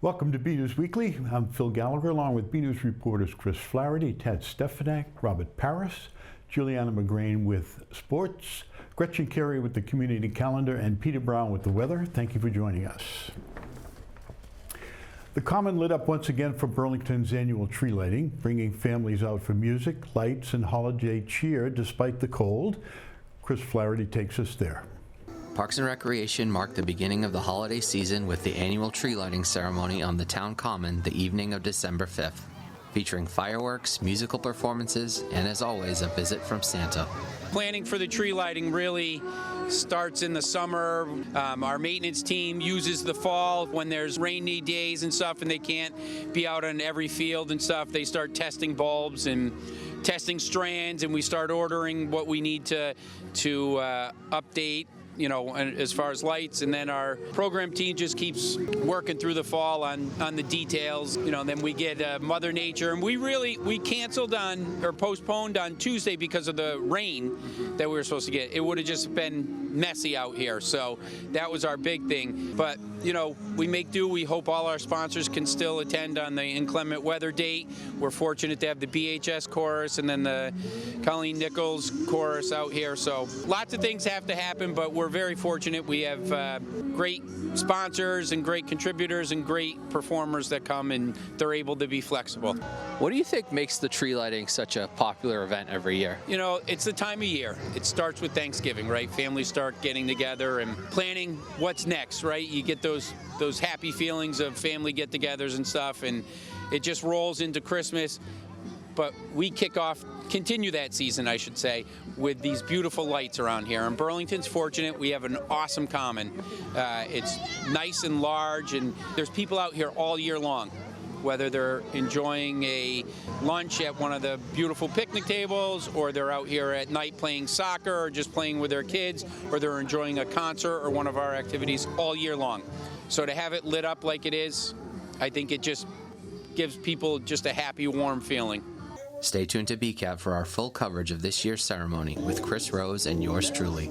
Welcome to BNEWS Weekly. I'm Phil Gallagher, along with BNEWS reporters Chris Flaherty, Tad Stefanak, Robert Paris, Juliana McGrain with sports, Gretchen Carey with the community calendar, and Peter Brown with the weather. Thank you for joining us. The Common lit up once again for Burlington's annual tree lighting, bringing families out for music, lights, and holiday cheer despite the cold. Chris Flaherty takes us there. Parks and Recreation marked the beginning of the holiday season with the annual tree lighting ceremony on the town common the evening of December 5th, featuring fireworks, musical performances, and as always, a visit from Santa. Planning for the tree lighting really starts in the summer. Our maintenance team uses the fall when there's rainy days and stuff and they can't be out on every field and stuff. They start testing bulbs and testing strands, and we start ordering what we need to update, you know, as far as lights, and then our program team just keeps working through the fall on the details, you know, and then we get Mother Nature, and we canceled on or postponed on Tuesday because of the rain that we were supposed to get. It would have just been messy out here, so that was our big thing. But, you know, we make do. We hope all our sponsors can still attend on the inclement weather date. We're fortunate to have the BHS chorus and then the Colleen Nichols chorus out here, so lots of things have to happen, but we're very fortunate. We have great sponsors and great contributors and great performers that come, and they're able to be flexible. What do you think makes the tree lighting such a popular event every year? You know, it's the time of year. It starts with Thanksgiving, right? Families start getting together and planning what's next, right? You get those happy feelings of family get-togethers and stuff, and it just rolls into Christmas. But we continue that season, I should say, with these beautiful lights around here. And Burlington's fortunate. We have an awesome common. It's nice and large, and there's people out here all year long, whether they're enjoying a lunch at one of the beautiful picnic tables, or they're out here at night playing soccer, or just playing with their kids, or they're enjoying a concert or one of our activities all year long. So to have it lit up like it is, I think it just gives people just a happy, warm feeling. Stay tuned to BCAT for our full coverage of this year's ceremony with Chris Rose and yours truly.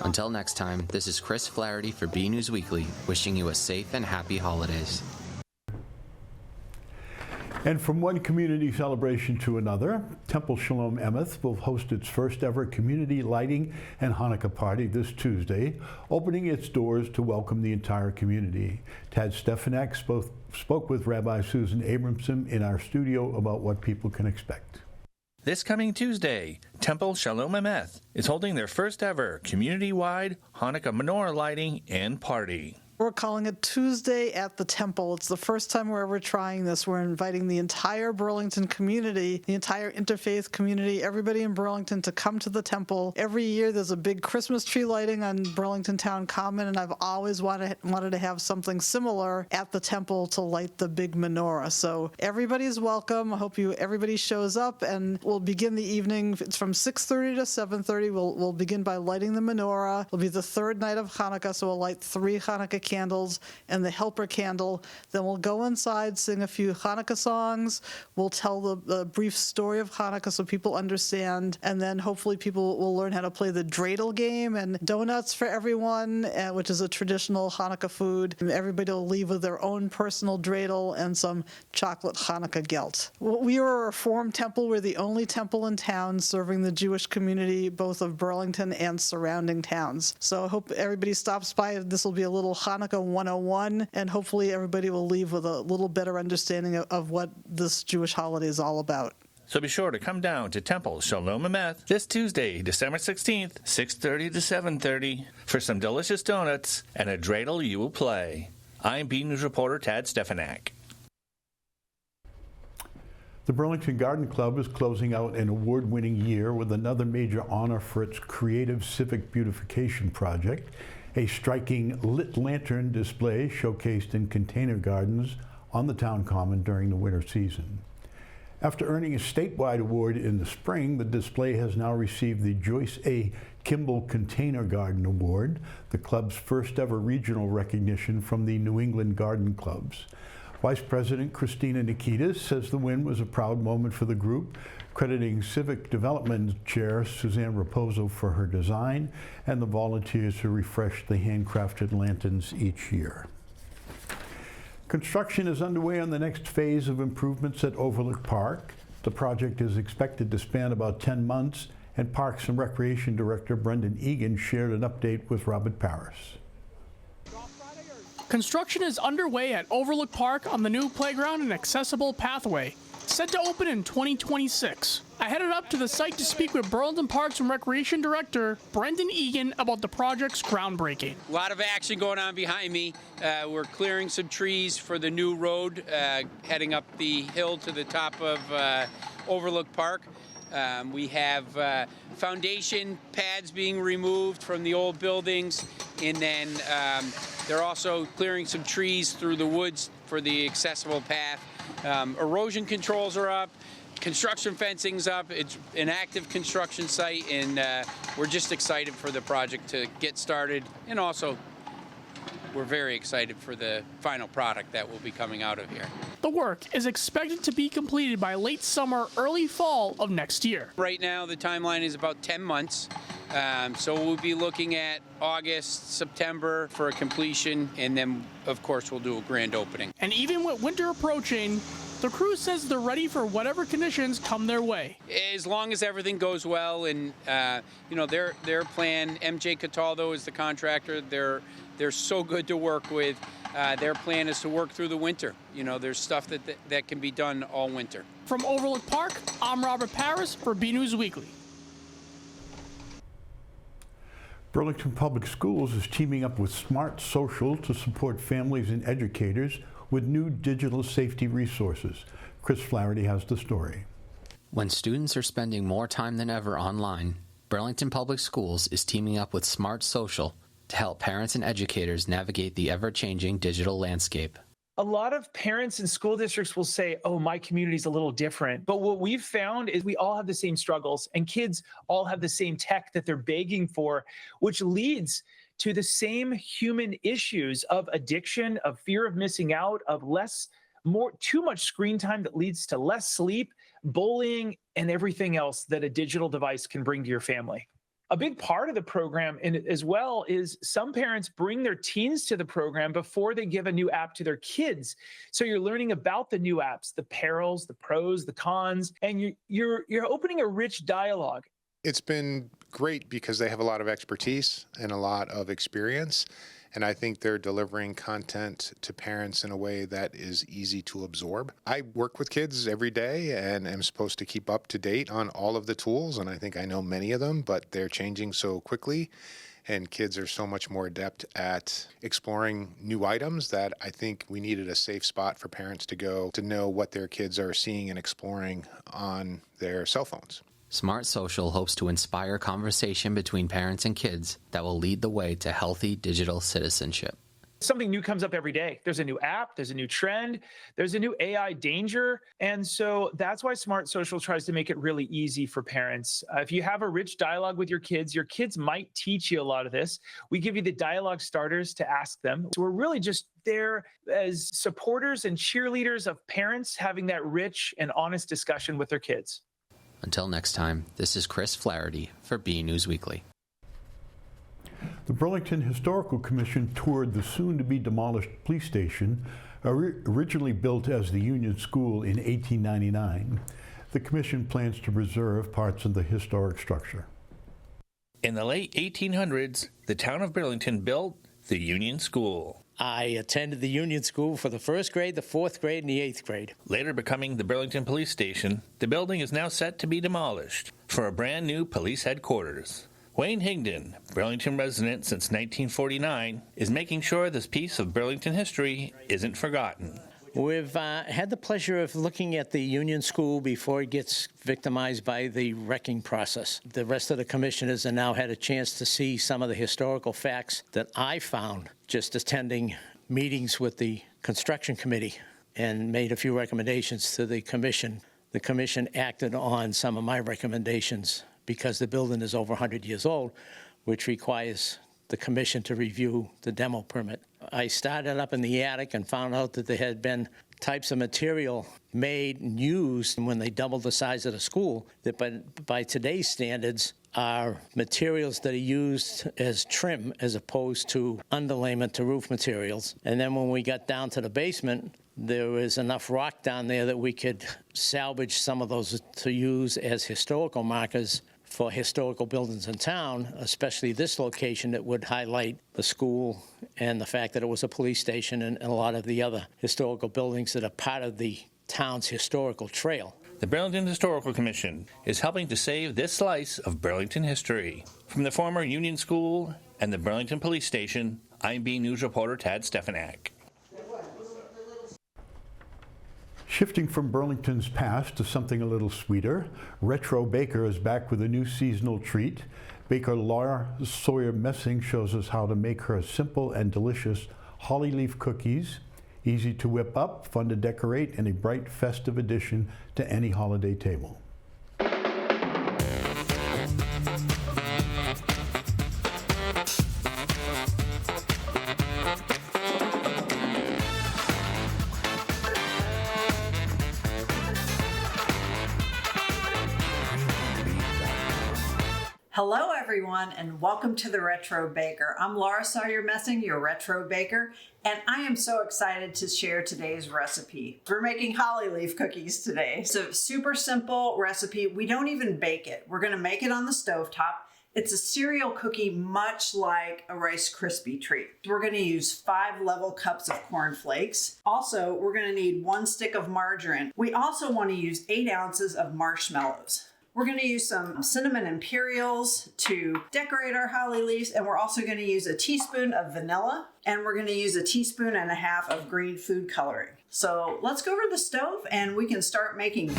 Until next time, this is Chris Flaherty for BNEWS Weekly, wishing you a safe and happy holidays. And from one community celebration to another, Temple Shalom Emeth will host its first ever community lighting and Hanukkah party this Tuesday, opening its doors to welcome the entire community. Tad Stefanak spoke with Rabbi Susan Abramson in our studio about what people can expect. This coming Tuesday, Temple Shalom Emeth is holding their first ever community-wide Hanukkah menorah lighting and party. We're calling it Tuesday at the Temple. It's the first time we're ever trying this. We're inviting the entire Burlington community, the entire interfaith community, everybody in Burlington to come to the Temple. Every year there's a big Christmas tree lighting on Burlington Town Common, and I've always wanted to have something similar at the Temple to light the big menorah. So everybody's welcome. I hope everybody shows up, and we'll begin the evening. It's from 6:30 to 7:30. We'll begin by lighting the menorah. It'll be the third night of Hanukkah, so we'll light 3 Hanukkah candles and the helper candle. Then we'll go inside, sing a few Hanukkah songs. We'll tell the brief story of Hanukkah so people understand, and then hopefully people will learn how to play the dreidel game, and donuts for everyone, which is a traditional Hanukkah food. And everybody will leave with their own personal dreidel and some chocolate Hanukkah gelt. We are a Reformed temple. We're the only temple in town serving the Jewish community, both of Burlington and surrounding towns. So I hope everybody stops by. This will be a little Hanukkah 101, and hopefully everybody will leave with a little better understanding of what this Jewish holiday is all about. So be sure to come down to Temple Shalom Emeth this Tuesday, December 16th, 6:30 to 7:30 for some delicious donuts and a dreidel you will play. I'm BNews reporter Tad Stefanak. The Burlington Garden Club is closing out an award-winning year with another major honor for its creative civic beautification project. A striking lit lantern display showcased in container gardens on the town common during the winter season. After earning a statewide award in the spring, the display has now received the Joyce A. Kimball Container Garden Award, the club's first ever regional recognition from the New England Garden Clubs. Vice President Christina Nikitas says the win was a proud moment for the group, crediting Civic Development Chair Suzanne Raposo for her design and the volunteers who refresh the handcrafted lanterns each year. Construction is underway on the next phase of improvements at Overlook Park. The project is expected to span about 10 months, and Parks and Recreation Director Brendan Egan shared an update with Robert Paris. Construction is underway at Overlook Park on the new playground and accessible pathway, set to open in 2026. I headed up to the site to speak with Burlington Parks and Recreation Director Brendan Egan about the project's groundbreaking. A lot of action going on behind me. We're clearing some trees for the new road heading up the hill to the top of Overlook Park. We have foundation pads being removed from the old buildings, and then they're also clearing some trees through the woods for the accessible path. Erosion controls are up. Construction fencing's up. It's an active construction site, and we're just excited for the project to get started, and also we're very excited for the final product that will be coming out of here. The work is expected to be completed by late summer, early fall of next year. Right now, the timeline is about 10 months. So we'll be looking at August, September for a completion, and then, of course, we'll do a grand opening. And even with winter approaching, the crew says they're ready for whatever conditions come their way. As long as everything goes well, and their plan, MJ Cataldo is the contractor. They're so good to work with. Their plan is to work through the winter. There's stuff that can be done all winter. From Overlook Park, I'm Robert Paris for BNEWS Weekly. Burlington Public Schools is teaming up with Smart Social to support families and educators with new digital safety resources. Chris Flaherty has the story. When students are spending more time than ever online, Burlington Public Schools is teaming up with Smart Social to help parents and educators navigate the ever-changing digital landscape. A lot of parents and school districts will say, oh, my community's a little different. But what we've found is we all have the same struggles, and kids all have the same tech that they're begging for, which leads to the same human issues of addiction, of fear of missing out, of too much screen time that leads to less sleep, bullying, and everything else that a digital device can bring to your family. A big part of the program as well is some parents bring their teens to the program before they give a new app to their kids. So you're learning about the new apps, the perils, the pros, the cons, and you're opening a rich dialogue. It's been great because they have a lot of expertise and a lot of experience. And I think they're delivering content to parents in a way that is easy to absorb. I work with kids every day and am supposed to keep up to date on all of the tools. And I think I know many of them, but they're changing so quickly. And kids are so much more adept at exploring new items that I think we needed a safe spot for parents to go to know what their kids are seeing and exploring on their cell phones. Smart Social hopes to inspire conversation between parents and kids that will lead the way to healthy digital citizenship. Something new comes up every day. There's a new app, there's a new trend, there's a new AI danger. And so that's why Smart Social tries to make it really easy for parents. If you have a rich dialogue with your kids might teach you a lot of this. We give you the dialogue starters to ask them. So we're really just there as supporters and cheerleaders of parents having that rich and honest discussion with their kids. Until next time, this is Chris Flaherty for BNEWS Weekly. The Burlington Historical Commission toured the soon-to-be-demolished police station, originally built as the Union School in 1899. The commission plans to preserve parts of the historic structure. In the late 1800s, the town of Burlington built the Union School. I attended the Union School for the first grade, the fourth grade, and the eighth grade. Later becoming the Burlington Police Station, the building is now set to be demolished for a brand new police headquarters. Wayne Higdon, Burlington resident since 1949, is making sure this piece of Burlington history isn't forgotten. We've had the pleasure of looking at the Union School before it gets victimized by the wrecking process. The rest of the commissioners have now had a chance to see some of the historical facts that I found just attending meetings with the construction committee and made a few recommendations to the commission. The commission acted on some of my recommendations because the building is over 100 years old, which requires the commission to review the demo permit. I started up in the attic and found out that there had been types of material made and used when they doubled the size of the school that by today's standards are materials that are used as trim as opposed to underlayment to roof materials. And then when we got down to the basement, there was enough rock down there that we could salvage some of those to use as historical markers for historical buildings in town, especially this location that would highlight the school and the fact that it was a police station and a lot of the other historical buildings that are part of the town's historical trail. The Burlington Historical Commission is helping to save this slice of Burlington history. From the former Union School and the Burlington Police Station, I'm BNews reporter Tad Stefanak. Shifting from Burlington's past to something a little sweeter, Retro Baker is back with a new seasonal treat. Baker Laura Sawyer Messing shows us how to make her simple and delicious holly leaf cookies. Easy to whip up, fun to decorate, and a bright festive addition to any holiday table. Hello everyone and welcome to the Retro Baker. I'm Laura Sawyer Messing, your Retro Baker, and I am so excited to share today's recipe. We're making holly leaf cookies today. So super simple recipe. We don't even bake it. We're gonna make it on the stovetop. It's a cereal cookie much like a Rice Krispie treat. We're gonna use 5 level cups of corn flakes. Also, we're gonna need 1 stick of margarine. We also wanna use 8 ounces of marshmallows. We're going to use some cinnamon imperials to decorate our holly leaves, and we're also going to use a teaspoon of vanilla, and we're going to use a teaspoon and a half of green food coloring. So let's go over to the stove and we can start making these.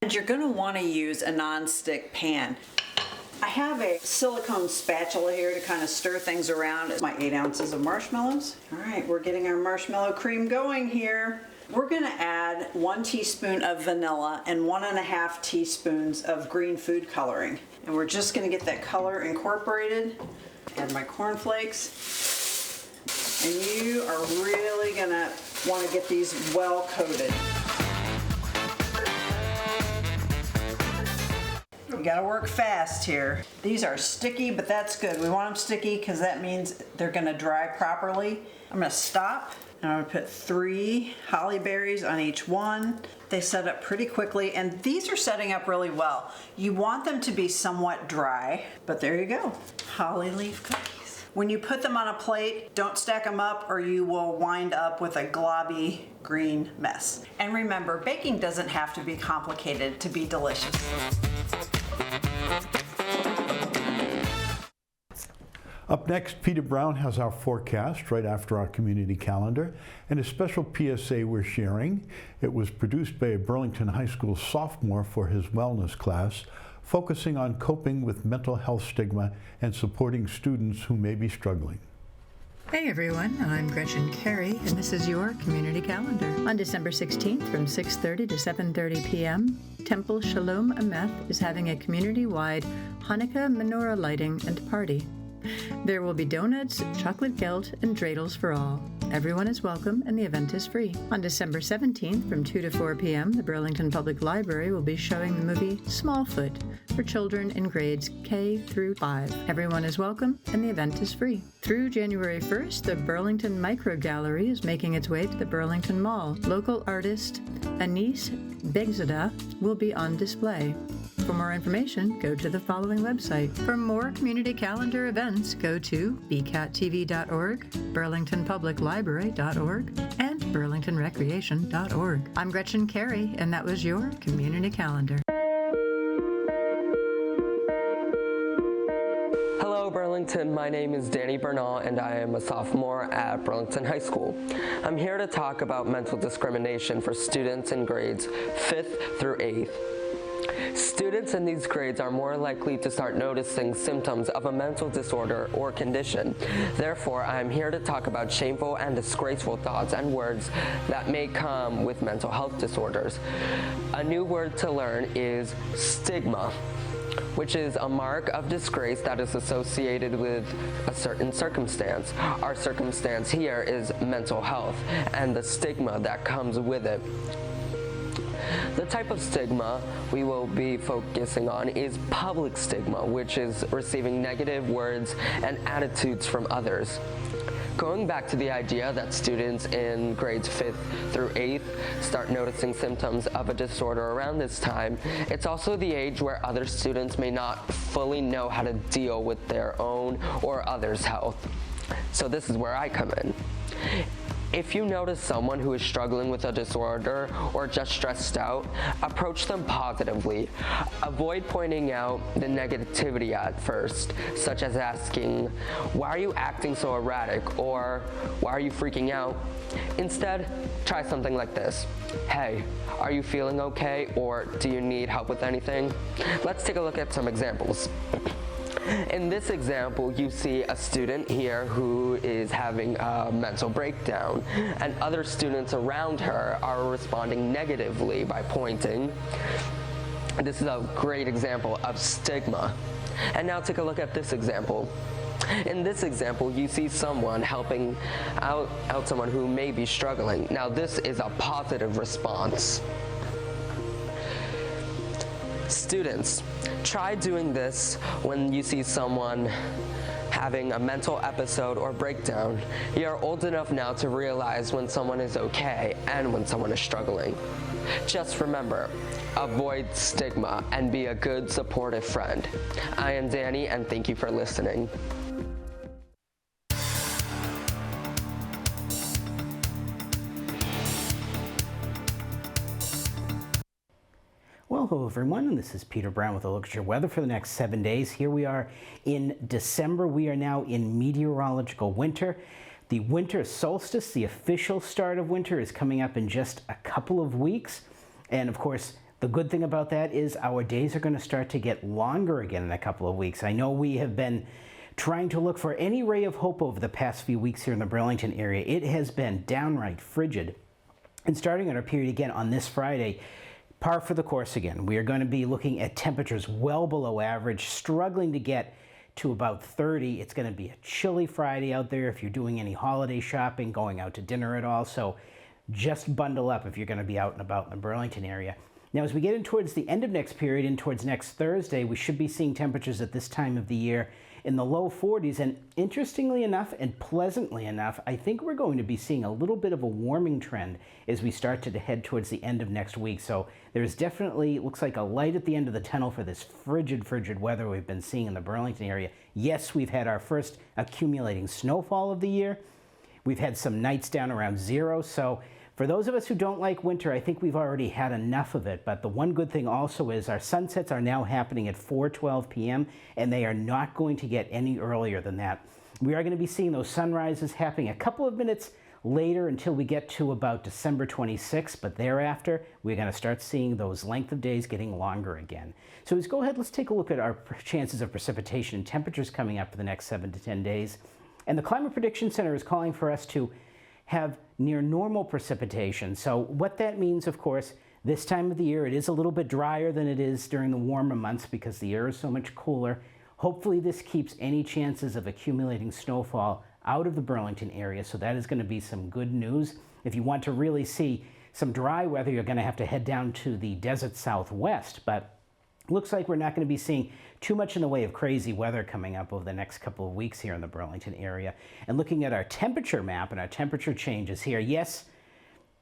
And you're going to want to use a non-stick pan. I have a silicone spatula here to kind of stir things around. It's my 8 ounces of marshmallows. All right, we're getting our marshmallow cream going here. We're going to add 1 teaspoon of vanilla and 1.5 teaspoons of green food coloring. And we're just going to get that color incorporated. Add my cornflakes. And you are really going to want to get these well coated. You got to work fast here. These are sticky, but that's good. We want them sticky because that means they're going to dry properly. I'm going to stop. And I'm going to put 3 holly berries on each one. They set up pretty quickly, and these are setting up really well. You want them to be somewhat dry, but there you go. Holly leaf cookies. When you put them on a plate, don't stack them up or you will wind up with a globby green mess. And remember, baking doesn't have to be complicated to be delicious. Up next, Peter Brown has our forecast right after our community calendar and a special PSA we're sharing. It was produced by a Burlington High School sophomore for his wellness class, focusing on coping with mental health stigma and supporting students who may be struggling. Hey everyone, I'm Gretchen Carey, and this is your community calendar. On December 16th from 6:30 to 7:30 p.m., Temple Shalom is having a community-wide Hanukkah menorah lighting and party. There will be donuts, chocolate gelt, and dreidels for all. Everyone is welcome, and the event is free. On December 17th, from 2 to 4 p.m., the Burlington Public Library will be showing the movie Smallfoot for children in grades K through 5. Everyone is welcome, and the event is free. Through January 1st, the Burlington Micro Gallery is making its way to the Burlington Mall. Local artist Anis Begzada will be on display. For more information, go to the following website. For more community calendar events, go to bcattv.org, burlingtonpubliclibrary.org, and burlingtonrecreation.org. I'm Gretchen Carey, and that was your community calendar. Hello Burlington, my name is Danny Bernal and I am a sophomore at Burlington High School. I'm here to talk about mental discrimination for students in grades 5th through 8th. Students in these grades are more likely to start noticing symptoms of a mental disorder or condition. Therefore, I am here to talk about shameful and disgraceful thoughts and words that may come with mental health disorders. A new word to learn is stigma. which is a mark of disgrace that is associated with a certain circumstance. Our circumstance here is mental health and the stigma that comes with it. The type of stigma we will be focusing on is public stigma, which is receiving negative words and attitudes from others. Going back to the idea that students in grades 5th through 8th start noticing symptoms of a disorder around this time, it's also the age where other students may not fully know how to deal with their own or others' health. So this is where I come in. If you notice someone who is struggling with a disorder or just stressed out, approach them positively. Avoid pointing out the negativity at first, such as asking, "Why are you acting so erratic?" or "Why are you freaking out?" Instead, try something like this. "Hey, are you feeling okay?" or "Do you need help with anything?" Let's take a look at some examples. In this example, you see a student here who is having a mental breakdown, and other students around her are responding negatively by pointing. This is a great example of stigma. And now take a look at this example. In this example, you see someone helping out someone who may be struggling. Now, this is a positive response. Students, try doing this when you see someone having a mental episode or breakdown. You are old enough now to realize when someone is okay and when someone is struggling. Just remember, avoid stigma and be a good, supportive friend. I am Danny, and thank you for listening. Well, hello everyone, and this is Peter Brown with a look at your weather for the next 7 days. Here we are in December. We are now in meteorological winter. The winter solstice, the official start of winter, is coming up in just a couple of weeks. And of course, the good thing about that is our days are going to start to get longer again in a couple of weeks. I know we have been trying to look for any ray of hope over the past few weeks here in the Burlington area. It has been downright frigid. And starting on our period again on this Friday, par for the course again. We are going to be looking at temperatures well below average, struggling to get to about 30. It's going to be a chilly Friday out there if you're doing any holiday shopping, going out to dinner at all. So just bundle up if you're going to be out and about in the Burlington area. Now, as we get in towards the end of next period and towards next Thursday, we should be seeing temperatures at this time of the year in the low 40s. And interestingly enough and pleasantly enough, I think we're going to be seeing a little bit of a warming trend as we start to head towards the end of next week. So there's definitely, looks like a light at the end of the tunnel for this frigid weather we've been seeing in the Burlington area. Yes, we've had our first accumulating snowfall of the year. We've had some nights down around 0. So for those of us who don't like winter, I think we've already had enough of it. But the one good thing also is our sunsets are now happening at 4:12 p.m. and they are not going to get any earlier than that. We are going to be seeing those sunrises happening a couple of minutes later until we get to about December 26th, but thereafter we're going to start seeing those length of days getting longer again. So let's go ahead, let's take a look at our chances of precipitation and temperatures coming up for the next 7 to 10 days. And the Climate Prediction Center is calling for us to have near normal precipitation. So what that means, of course, this time of the year, it is a little bit drier than it is during the warmer months because the air is so much cooler. Hopefully this keeps any chances of accumulating snowfall out of the Burlington area, so that is going to be some good news. If you want to really see some dry weather, you're going to have to head down to the desert southwest, but looks like we're not going to be seeing too much in the way of crazy weather coming up over the next couple of weeks here in the Burlington area. And looking at our temperature map and our temperature changes here, yes,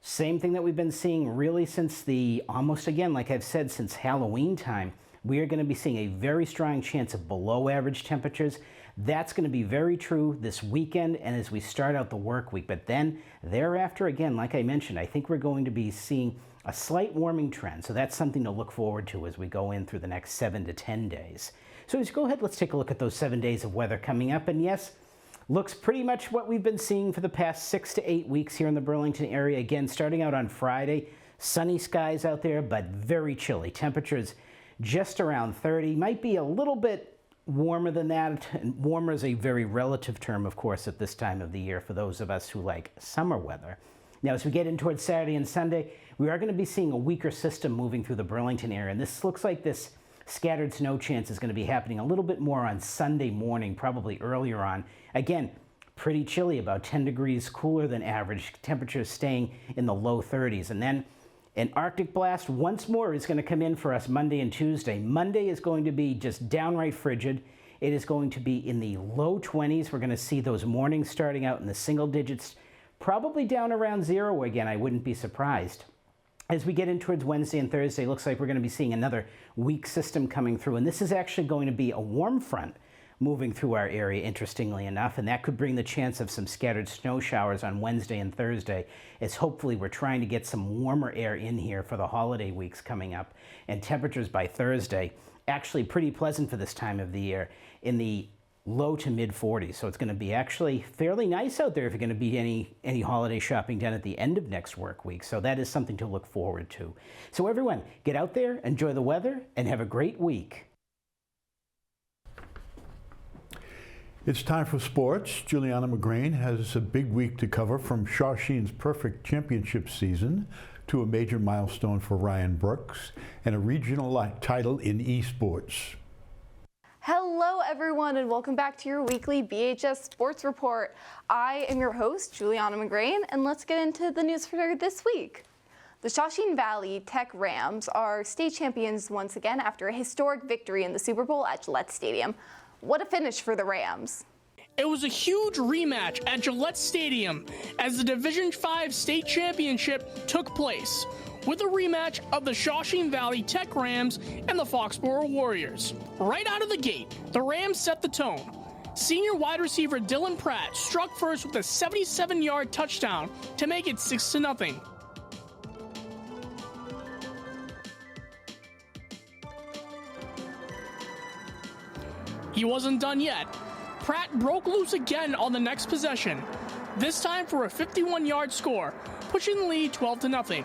same thing that we've been seeing really since almost again, like I've said, since Halloween time. We are going to be seeing a very strong chance of below average temperatures. That's going to be very true this weekend and as we start out the work week. But then thereafter, again, like I mentioned, I think we're going to be seeing a slight warming trend. So that's something to look forward to as we go in through the next 7 to 10 days. So let's go ahead, let's take a look at those 7 days of weather coming up. And yes, looks pretty much what we've been seeing for the past 6 to 8 weeks here in the Burlington area. Again, starting out on Friday, sunny skies out there, but very chilly. Temperatures just around 30, might be a little bit warmer than that. And warmer is a very relative term, of course, at this time of the year for those of us who like summer weather. Now, as we get in towards Saturday and Sunday, we are going to be seeing a weaker system moving through the Burlington area. And this looks like this Scattered snow chance is going to be happening a little bit more on Sunday morning, probably earlier on. Again, pretty chilly, about 10 degrees cooler than average. Temperatures staying in the low 30s. And then an Arctic blast once more is going to come in for us Monday and Tuesday. Monday is going to be just downright frigid. It is going to be in the low 20s. We're going to see those mornings starting out in the single digits, probably down around 0 again. I wouldn't be surprised. As we get in towards Wednesday and Thursday, it looks like we're going to be seeing another weak system coming through. And this is actually going to be a warm front moving through our area, interestingly enough, and that could bring the chance of some scattered snow showers on Wednesday and Thursday, as hopefully we're trying to get some warmer air in here for the holiday weeks coming up. And temperatures by Thursday, actually pretty pleasant for this time of the year, in the low to mid 40s. So it's going to be actually fairly nice out there if you're going to be any holiday shopping done at the end of next work week. So that is something to look forward to. So everyone, get out there, enjoy the weather, and have a great week. It's time for sports. Juliana McGrain has a big week to cover, from Shawsheen's perfect championship season to a major milestone for Ryan Brooks and a regional title in esports. Hello everyone and welcome back to your weekly BHS Sports Report. I am your host, Juliana McGrain, and let's get into the news for this week. The Shawsheen Valley Tech Rams are state champions once again after a historic victory in the Super Bowl at Gillette Stadium. What a finish for the Rams. It was a huge rematch at Gillette Stadium as the Division V state championship took place, with a rematch of the Shawsheen Valley Tech Rams and the Foxborough Warriors. Right out of the gate, the Rams set the tone. Senior wide receiver Dylan Pratt struck first with a 77-yard touchdown to make it 6-0. He wasn't done yet. Pratt broke loose again on the next possession, this time for a 51-yard score, pushing the lead 12-0.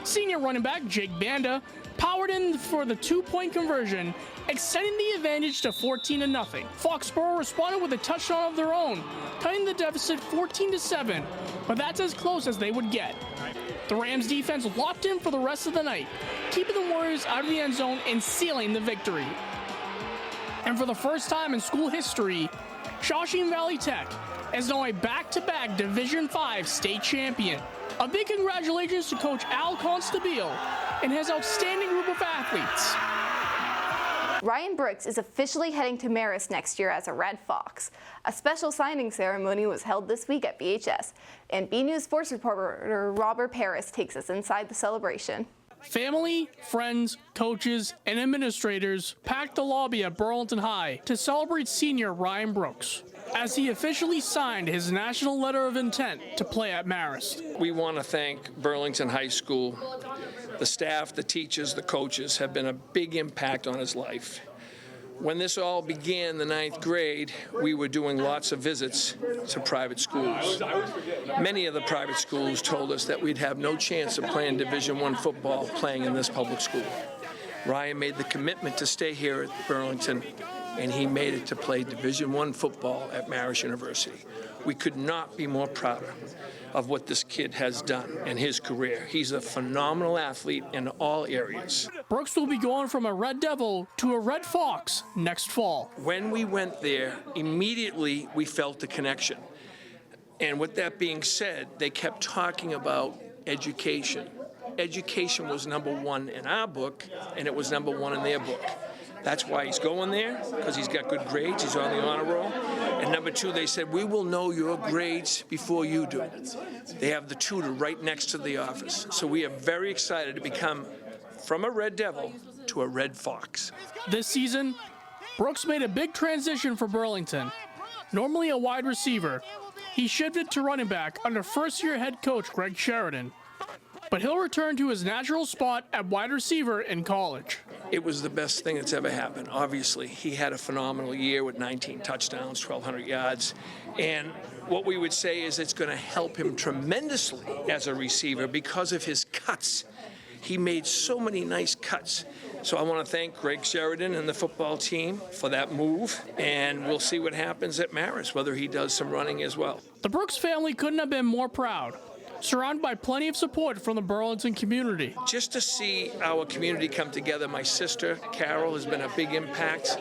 Senior running back Jake Banda powered in for the 2-point conversion, extending the advantage to 14-0. Foxborough responded with a touchdown of their own, cutting the deficit 14-7, but that's as close as they would get. The Rams defense locked in for the rest of the night, keeping the Warriors out of the end zone and sealing the victory. And for the first time in school history, Shawsheen Valley Tech is now a back-to-back Division V state champion. A big congratulations to Coach Al Constabile and his outstanding group of athletes. Ryan Brooks is officially heading to Marist next year as a Red Fox. A special signing ceremony was held this week at BHS, and BNEWS sports reporter Robert Paris takes us inside the celebration. Family, friends, coaches, and administrators packed the lobby at Burlington High to celebrate senior Ryan Brooks, as he officially signed his national letter of intent to play at Marist. We want to thank Burlington High School. The staff, the teachers, the coaches have been a big impact on his life. When this all began, the 9th grade, we were doing lots of visits to private schools. Many of the private schools told us that we'd have no chance of playing Division I football playing in this public school. Ryan made the commitment to stay here at Burlington, and he made it to play Division I football at Marist University. We could not be more prouder of what this kid has done in his career. He's a phenomenal athlete in all areas. Brooks will be going from a Red Devil to a Red Fox next fall. When we went there, immediately we felt the connection. And with that being said, they kept talking about education. Education was number one in our book, and it was number one in their book. That's why he's going there, because he's got good grades. He's on the honor roll. And number two, they said, we will know your grades before you do. They have the tutor right next to the office. So we are very excited to become from a Red Devil to a Red Fox. This season, Brooks made a big transition for Burlington. Normally a wide receiver, he shifted to running back under first-year head coach Greg Sheridan. But he'll return to his natural spot at wide receiver in college. It was the best thing that's ever happened. Obviously, he had a phenomenal year with 19 touchdowns, 1,200 yards. And what we would say is it's going to help him tremendously as a receiver because of his cuts. He made so many nice cuts. So I want to thank Greg Sheridan and the football team for that move. And we'll see what happens at Marist, whether he does some running as well. The Brooks family couldn't have been more proud. surrounded by plenty of support from the Burlington community. Just to see our community come together, my sister, Carol, has been a big impact,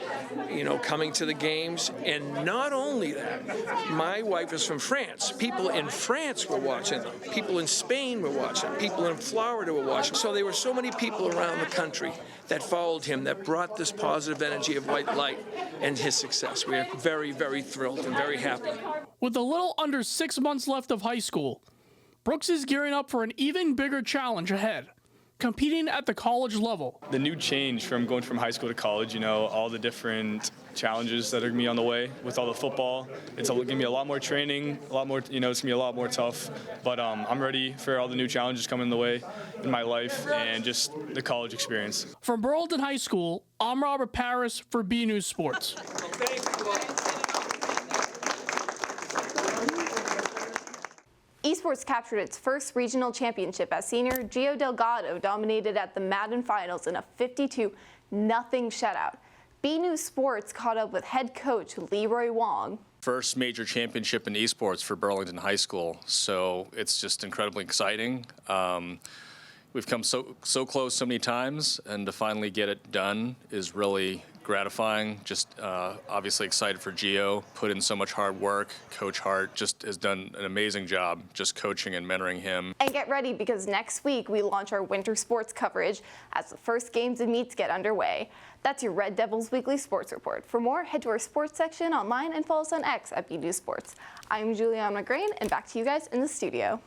coming to the games. And not only that, my wife is from France. People in France were watching them. People in Spain were watching. People in Florida were watching. So there were so many people around the country that followed him, that brought this positive energy of white light and his success. We are very, very thrilled and very happy. With a little under 6 months left of high school, Brooks is gearing up for an even bigger challenge ahead, competing at the college level. The new change from going from high school to college, all the different challenges that are going to be on the way with all the football. It's going to be a lot more training, a lot more, it's going to be a lot more tough. But I'm ready for all the new challenges coming the way in my life and just the college experience. From Burlington High School, I'm Robert Paris for BNEWS Sports. Esports captured its first regional championship as senior Gio Delgado dominated at the Madden Finals in a 52-0 shutout. BNEWS Sports caught up with head coach Leroy Wong. First major championship in esports for Burlington High School, so it's just incredibly exciting. We've come so close so many times, and to finally get it done is really gratifying. Just obviously excited for Gio, put in so much hard work. Coach Hart just has done an amazing job just coaching and mentoring him. And get ready, because next week we launch our winter sports coverage as the first games and meets get underway. That's your Red Devils Weekly Sports Report. For more, head to our sports section online and follow us on X at BNews Sports. I'm Juliana McGrain, and back to you guys in the studio.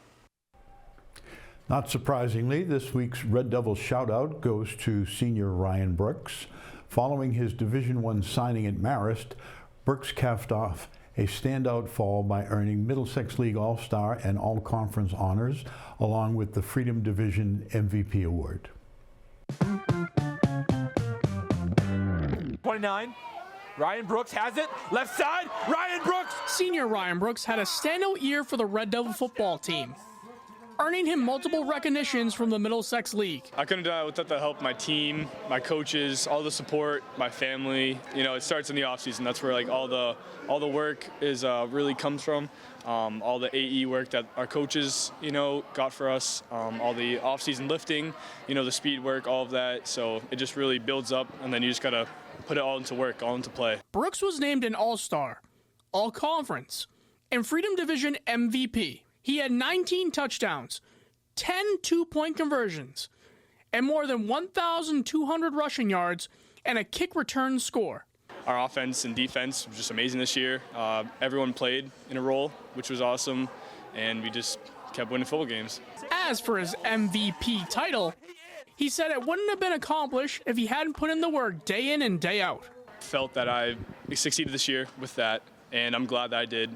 Not surprisingly, this week's Red Devil Shoutout goes to senior Ryan Brooks. Following his Division I signing at Marist, Brooks capped off a standout fall by earning Middlesex League All-Star and All-Conference honors, along with the Freedom Division MVP award. 29. Ryan Brooks has it. Left side, Ryan Brooks! Senior Ryan Brooks had a standout year for the Red Devil football team, earning him multiple recognitions from the Middlesex League. I couldn't do it without the help of my team, my coaches, all the support, my family. It starts in the offseason. That's where all the work is really comes from. All the AE work that our coaches, got for us, all the offseason lifting, the speed work, all of that. So it just really builds up, and then you just gotta put it all into work, all into play. Brooks was named an All-Star, All-Conference, and Freedom Division MVP. He had 19 touchdowns, 10 two-point conversions, and more than 1,200 rushing yards and a kick return score. Our offense and defense was just amazing this year. Everyone played in a role, which was awesome, and we just kept winning football games. As for his MVP title, he said it wouldn't have been accomplished if he hadn't put in the work day in and day out. Felt that I succeeded this year with that, and I'm glad that I did.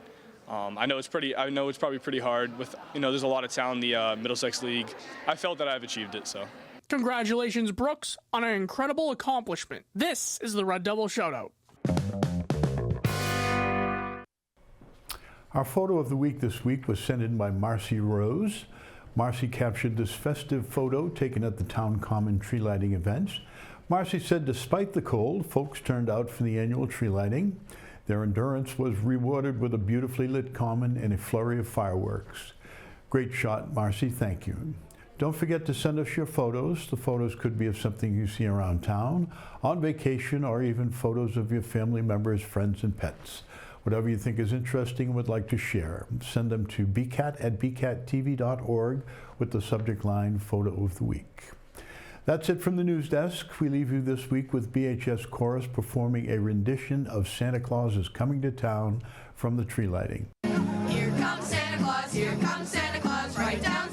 I know it's probably pretty hard with, there's a lot of talent in the Middlesex League. I felt that I've achieved it, so. Congratulations, Brooks, on an incredible accomplishment. This is the Red Devil Shoutout. Our photo of the week this week was sent in by Marcy Rose. Marcy captured this festive photo taken at the Town Common tree lighting events. Marcy said despite the cold, folks turned out for the annual tree lighting. Their endurance was rewarded with a beautifully lit common and a flurry of fireworks. Great shot, Marcy, thank you. Don't forget to send us your photos. The photos could be of something you see around town, on vacation, or even photos of your family members, friends, and pets. Whatever you think is interesting and would like to share, send them to bcat@bcattv.org with the subject line Photo of the Week. That's it from the news desk. We leave you this week with BHS Chorus performing a rendition of Santa Claus is Coming to Town from the tree lighting. Here comes Santa Claus, right down